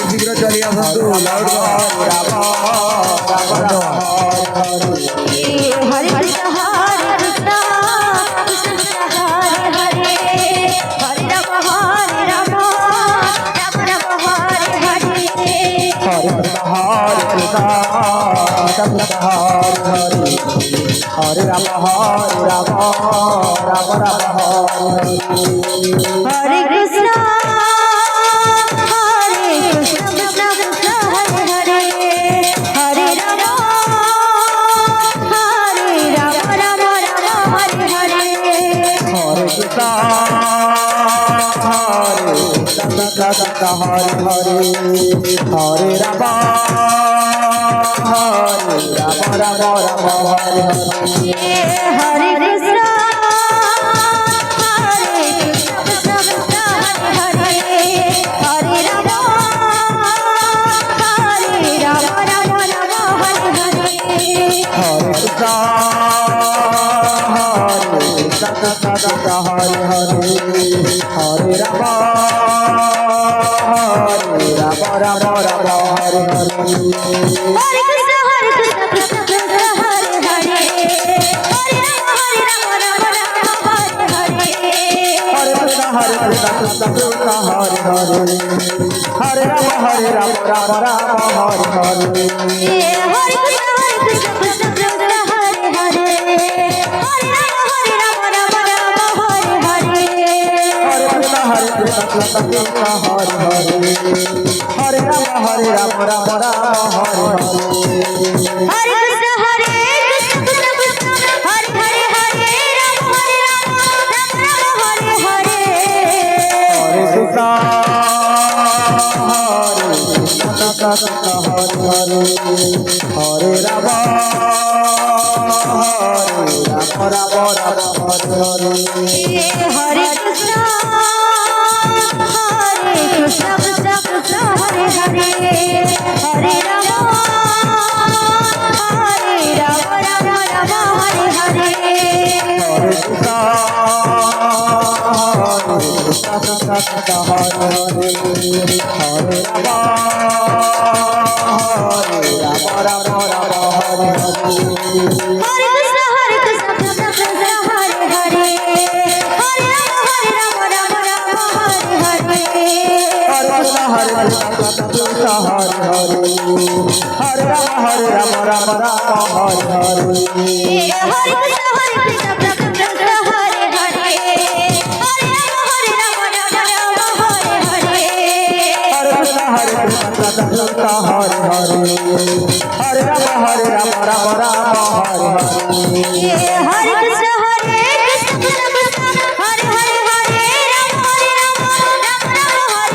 शीघ्र चलिए हरे राम राम राम हरे Krishna Krishna Krishna Hare Hare Hare Ram Ram Ram Hare Hare Hare Krishna Hare Hare Hare Ram Ram Ram Hare Hare Krishna Krishna Krishna Hare Hare Ram Ram Hare Hare Hare Krishna Hare Hare Hare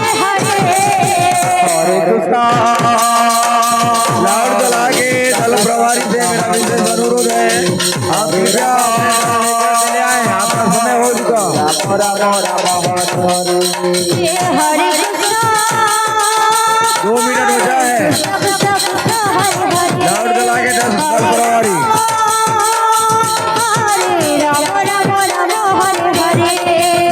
Ram Ram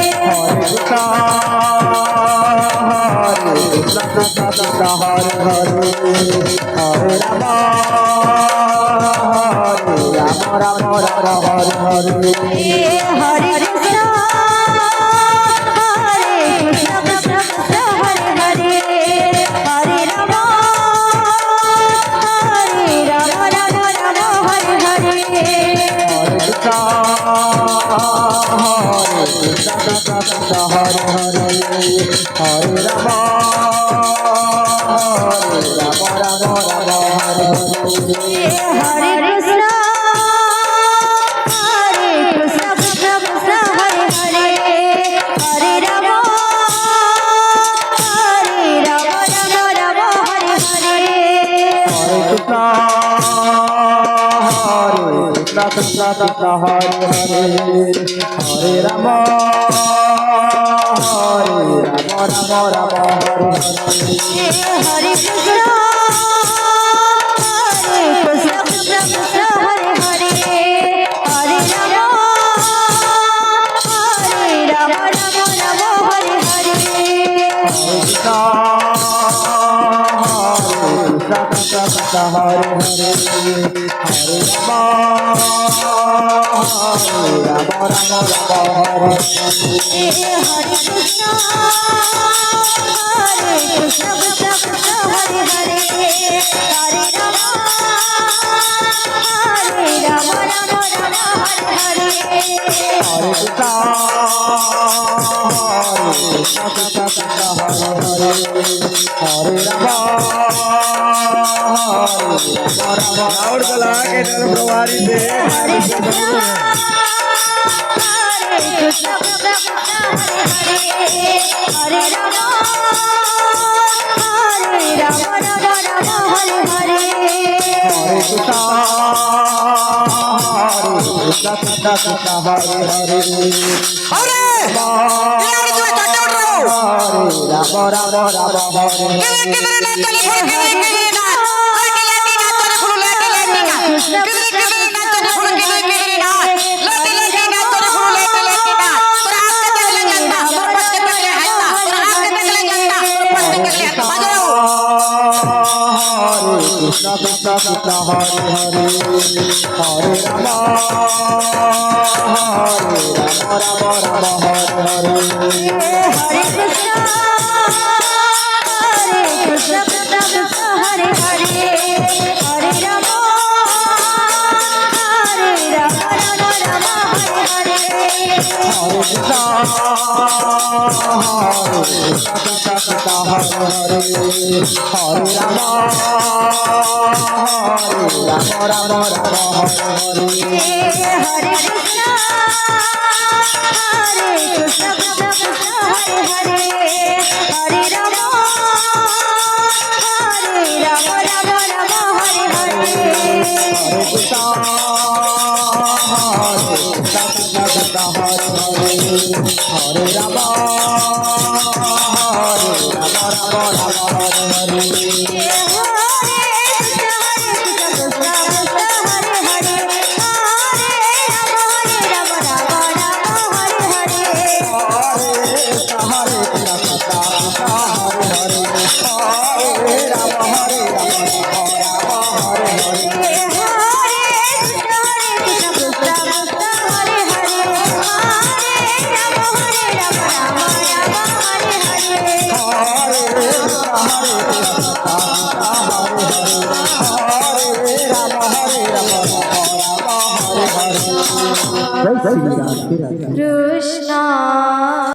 Hare Hare Hare Ram Hare Rama Hare Krishna Krishna Krishna Hare Hare Hare Rama Rama Rama Hare Hare Hare Krishna Krishna Krishna Hare Hare Hare Rama Rama Rama Hare और गला के नर प्रवारी दे Hare Krishna Hare Rama Krishna Krishna Krishna Hare Hare Hare Rama Rama Rama Hare Hare Hare Krishna Krishna Krishna Hare Hare Hare Rama Rama Rama Hare Hare Hare Krishna Krishna Krishna Hare Hare Hare Rama Rama Rama Hare Hare Hare Krishna Krishna Krishna Hare Hare Hare Rama Rama Rama Hare Hare Hare Krishna Krishna Krishna Hare Hare Hare Rama Rama Rama Hare Hare Krishna